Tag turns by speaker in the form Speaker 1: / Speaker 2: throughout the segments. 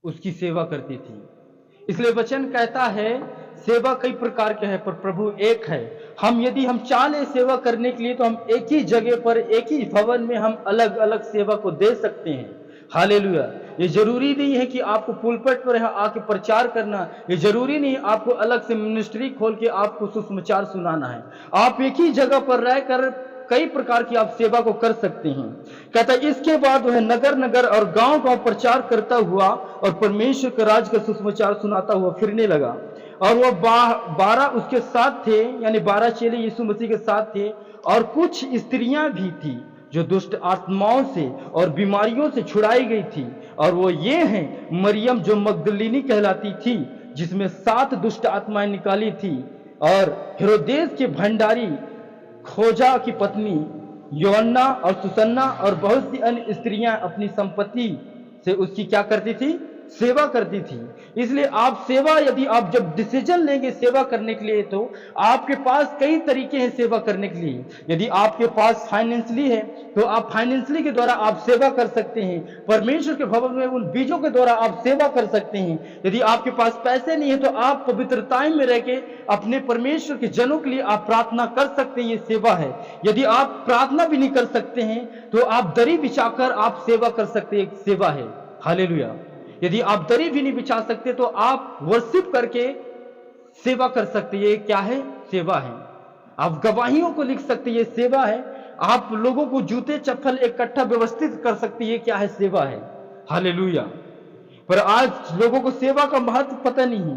Speaker 1: उसकी सेवा करती थी। इसलिए वचन कहता है सेवा कई प्रकार के हैं पर प्रभु एक है। हम चाह लें सेवा करने के लिए तो हम एक ही जगह पर एक ही भवन में हम अलग अलग सेवा को दे सकते हैं। हालेलुया। ये जरूरी नहीं है कि आपको पुलपट पर आके प्रचार करना, ये जरूरी नहीं आपको अलग से मिनिस्ट्री खोल के आपको सुसमाचार सुनाना है। आप एक ही जगह पर रहकर कई प्रकार की आप सेवा को कर सकते हैं। कहता है इसके बाद वह नगर नगर और गांव गांव प्रचार करता हुआ और परमेश्वर के राज का सुसमाचार सुनाता हुआ फिरने लगा। और वह 12 उसके साथ थे, यानी 12 चेले यीशु मसीह के साथ थे। और कुछ स्त्रियां भी थी जो दुष्ट आत्माओं से और बीमारियों से छुड़ाई गई थी। और वो ये हैं मरियम जो मगदलीनी कहलाती थी, जिसमें 7 दुष्ट आत्माएं निकाली थी, और हेरोदेस के भंडारी खोजा की पत्नी योअन्ना और सुसन्ना और बहुत सी अन्य स्त्रियां अपनी संपत्ति से उसकी क्या करती थी? सेवा करती थी। इसलिए आप सेवा, यदि आप जब डिसीजन लेंगे सेवा करने के लिए, तो आपके पास कई तरीके हैं सेवा करने के लिए। यदि आपके पास फाइनेंशियली है तो आप फाइनेंशियली के द्वारा आप सेवा कर सकते हैं। परमेश्वर के भवन में उन बीजों के द्वारा आप सेवा कर सकते हैं। यदि आपके पास पैसे नहीं है तो आप पवित्रताएं में रह के अपने परमेश्वर के जनों के लिए आप प्रार्थना कर सकते हैं, ये सेवा है। यदि आप प्रार्थना भी नहीं कर सकते हैं तो आप दरी बिछाकर आप सेवा कर सकते हैं, एक सेवा है। हालेलुया। यदि आप दरी भी नहीं बिछा सकते तो आप वर्शिप करके सेवा कर सकते हैं, ये क्या है? सेवा है। आप गवाहियों को लिख सकते हैं, ये सेवा है। आप लोगों को जूते चप्पल इकट्ठा व्यवस्थित कर सकते हैं, ये क्या है? सेवा है। हालेलुया। पर आज लोगों को सेवा का महत्व पता नहीं है,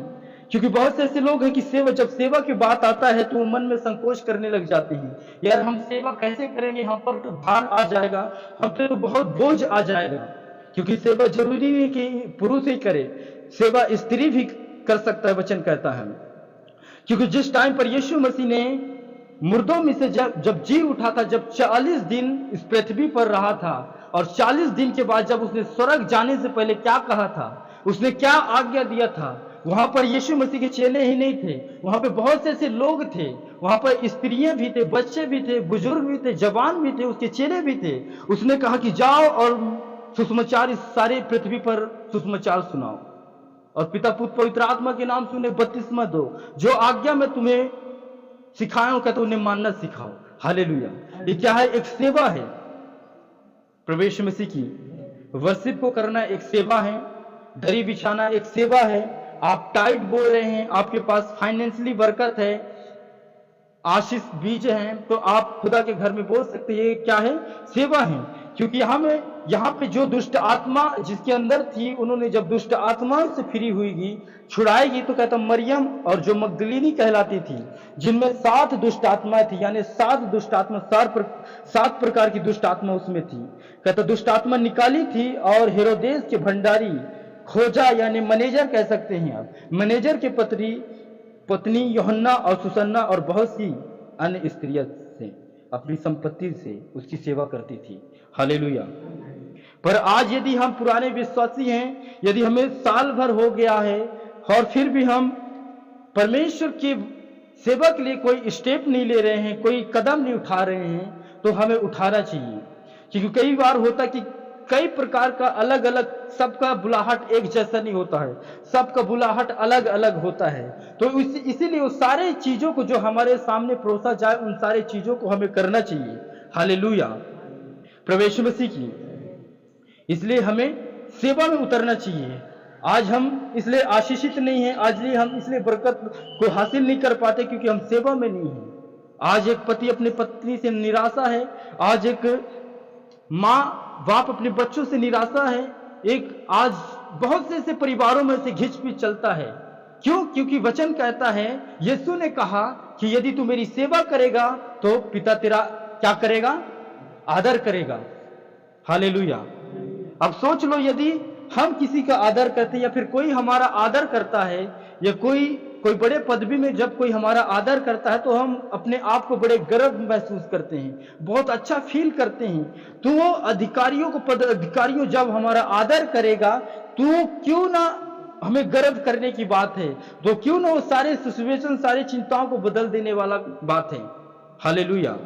Speaker 1: क्योंकि बहुत से ऐसे लोग हैं कि जब सेवा की बात आता है तो वो मन में संकोच करने लग जाते हैं। यार हम सेवा कैसे करेंगे, हम पर तो भार आ जाएगा, हम पे तो बहुत बोझ आ जाएगा। क्योंकि सेवा जरूरी नहीं कि पुरुष ही करे, सेवा स्त्री भी कर सकता है, वचन कहता है। क्योंकि जिस टाइम पर यीशु मसीह ने मुर्दों में से जब जी उठा था, जब 40 दिन इस पृथ्वी पर रहा था, और 40 दिन के बाद जब उसने स्वर्ग जाने से पहले क्या कहा था, उसने क्या आज्ञा दिया था, वहां पर यीशु मसीह के चेले ही नहीं थे, वहां पे बहुत से ऐसे लोग थे। वहां पर स्त्रियां भी थे, बच्चे भी थे, बुजुर्ग भी थे, जवान भी थे, उसके चेले भी थे। उसने कहा कि जाओ और सुसमाचार इस सारे पृथ्वी पर सुसमाचार सुनाओ, और पिता पुत्र पवित्र आत्मा के नाम से उन्हें बपतिस्मा दो। जो आज्ञा मैं तुम्हें सिखाया हूं, कहते उन्हें मानना सिखाओ। हालेलुया। ये क्या है? एक सेवा है। प्रवेश मसीह की वर्शिप को करना एक सेवा है। दरी बिछाना एक सेवा है। आप टाइट बोल रहे हैं, आपके पास फाइनेंशियली बरकत है, आशीष बीज हैं, तो आप खुदा के घर में बोल सकते हैं, ये क्या है? सेवा है। क्योंकि यहाँ पे जो दुष्ट आत्मा जिसके अंदर थी, उन्होंने जब दुष्ट आत्मा से फ्री हुईगी, छुड़ाएगी, तो कहता मरियम और जो मगदलीनी कहलाती थी, जिनमें 7 दुष्ट आत्माएं थी, यानी 7 दुष्ट आत्मा, 7 प्रकार की दुष्ट आत्मा उसमें थी। कहता दुष्ट आत्मा निकाली थी, और हेरोदेस के भंडारी खोजा, यानी मैनेजर कह सकते हैं आप, मैनेजर के पत्नी यूहन्ना और सुसन्ना और बहुत सी अन्य स्त्रियां से अपनी संपत्ति से उसकी सेवा करती थी। हालेलुया। पर आज यदि हम पुराने विश्वासी हैं, यदि हमें साल भर हो गया है और फिर भी हम परमेश्वर की सेवा के लिए कोई स्टेप नहीं ले रहे हैं, कोई कदम नहीं उठा रहे हैं, तो हमें उठाना चाहिए। क्योंकि कई बार होता कि कई प्रकार का अलग अलग, सबका बुलाहट एक जैसा नहीं होता है, सबका बुलाहट अलग अलग होता है। तो इसीलिए उस सारे चीजों को जो हमारे सामने परोसा जाए, उन सारे चीजों को हमें करना चाहिए। हालेलुया। प्रवेश मसीह की, इसलिए हमें सेवा में उतरना चाहिए। आज हम इसलिए आशीषित नहीं है, आज हम इसलिए बरकत को हासिल नहीं कर पाते क्योंकि हम सेवा में नहीं है। आज एक पति अपनी पत्नी से निराशा है, आज एक माँ बाप अपने बच्चों से निराशा है, एक आज बहुत से ऐसे परिवारों में से घिचपिच चलता है। क्यों? क्योंकि वचन कहता है, यीशु ने कहा कि यदि तू मेरी सेवा करेगा तो पिता तेरा क्या करेगा? आदर करेगा। हालेलुया। अब सोच लो, यदि हम किसी का आदर करते हैं या फिर कोई हमारा आदर करता है, या कोई बड़े पदवी में जब कोई हमारा आदर करता है, तो हम अपने आप को बड़े गर्व महसूस करते हैं, बहुत अच्छा फील करते हैं। तो वो अधिकारियों जब हमारा आदर करेगा, तो क्यों ना हमें गर्व करने की बात है, तो क्यों ना वो सारे सिचुएशन, सारी चिंताओं को बदल देने वाला बात है। हालेलुया।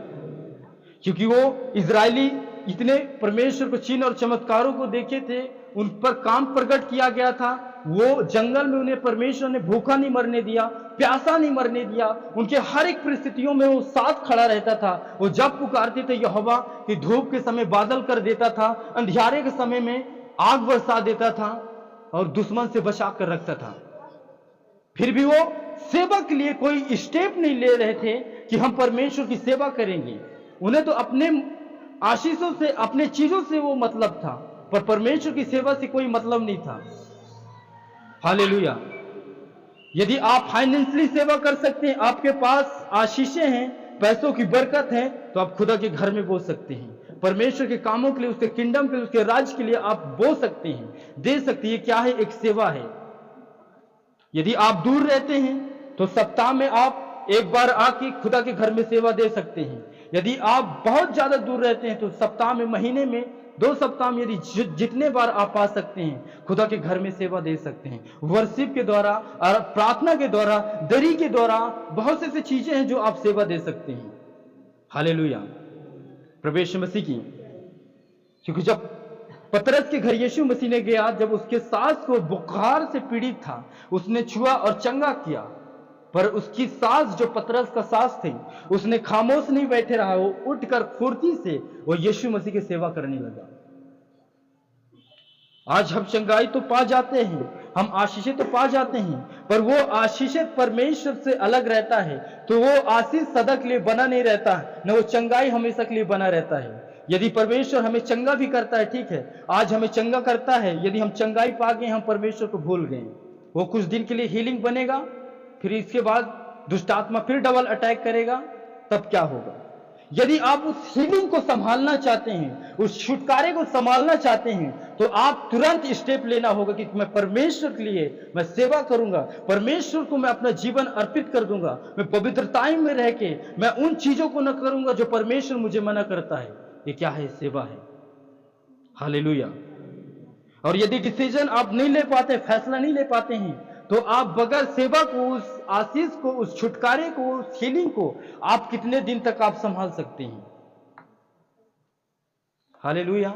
Speaker 1: क्योंकि वो इजरायली इतने परमेश्वर को चिन्ह और चमत्कारों को देखे थे, उन पर काम प्रकट किया गया था। वो जंगल में उन्हें परमेश्वर ने भूखा नहीं मरने दिया, प्यासा नहीं मरने दिया। उनके हर एक परिस्थितियों में वो साथ खड़ा रहता था। वो जब पुकारते थे यहोवा, कि धूप के समय बादल कर देता था, अंधियारे के समय में आग बरसा देता था और दुश्मन से बचा कर रखता था। फिर भी वो सेवा के लिए कोई स्टेप नहीं ले रहे थे कि हम परमेश्वर की सेवा करेंगे। उन्हें तो अपने आशीषों से, अपने चीजों से वो मतलब था, पर परमेश्वर की सेवा से कोई मतलब नहीं था। हालेलुया। यदि आप फाइनेंशियली सेवा कर सकते हैं, आपके पास आशीषें हैं, पैसों की बरकत है, तो आप खुदा के घर में बो सकते हैं। परमेश्वर के कामों के लिए, उसके किंगडम के लिए, उसके राज्य के लिए आप बो सकते हैं, दे सकते हैं। क्या है? एक सेवा है। यदि आप दूर रहते हैं तो सप्ताह में आप एक बार आके खुदा के घर में सेवा दे सकते हैं। यदि आप बहुत ज्यादा दूर रहते हैं तो सप्ताह में, महीने में, 2 सप्ताह में, यदि जितने बार आप आ सकते हैं खुदा के घर में सेवा दे सकते हैं। वर्शिप के द्वारा और प्रार्थना के द्वारा, दरी के द्वारा, बहुत से चीजें हैं जो आप सेवा दे सकते हैं। हालेलुया, प्रभु यीशु मसीह की। क्योंकि जब पतरस के घर यीशु मसीह ने गया, जब उसके सास को बुखार से पीड़ित था, उसने छुआ और चंगा किया। पर उसकी सास, जो पतरस का सास थी, उसने खामोश नहीं बैठे रहा। वो उठकर फुर्ती से वो यीशु मसीह की सेवा करने लगा। आज हम चंगाई तो पा जाते हैं, हम आशीषित तो पा जाते हैं, पर वो आशीषित परमेश्वर से अलग रहता है। तो वो आशीष सदा के लिए बना नहीं रहता, न वो चंगाई हमेशा के लिए बना रहता है। यदि परमेश्वर हमें चंगा भी करता है, ठीक है, आज हमें चंगा करता है, यदि हम चंगाई पा गए, हम परमेश्वर को भूल गए, वो कुछ दिन के लिए हीलिंग बनेगा, फिर इसके बाद दुष्ट आत्मा फिर डबल अटैक करेगा, तब क्या होगा? यदि आप उस हीलिंग को संभालना चाहते हैं, उस छुटकारे को संभालना चाहते हैं, तो आप तुरंत स्टेप लेना होगा कि मैं परमेश्वर के लिए मैं सेवा करूंगा, परमेश्वर को मैं अपना जीवन अर्पित कर दूंगा, मैं पवित्रताई में रह के मैं उन चीजों को न करूंगा जो परमेश्वर मुझे मना करता है। ये क्या है? सेवा है। हालेलुया। और यदि डिसीजन आप नहीं ले पाते, फैसला नहीं ले पाते हैं, तो आप बगैर सेवा को, उस आशीष को, उस छुटकारे को, उस हीलिंग को आप कितने दिन तक आप संभाल सकते हैं? हालेलुया।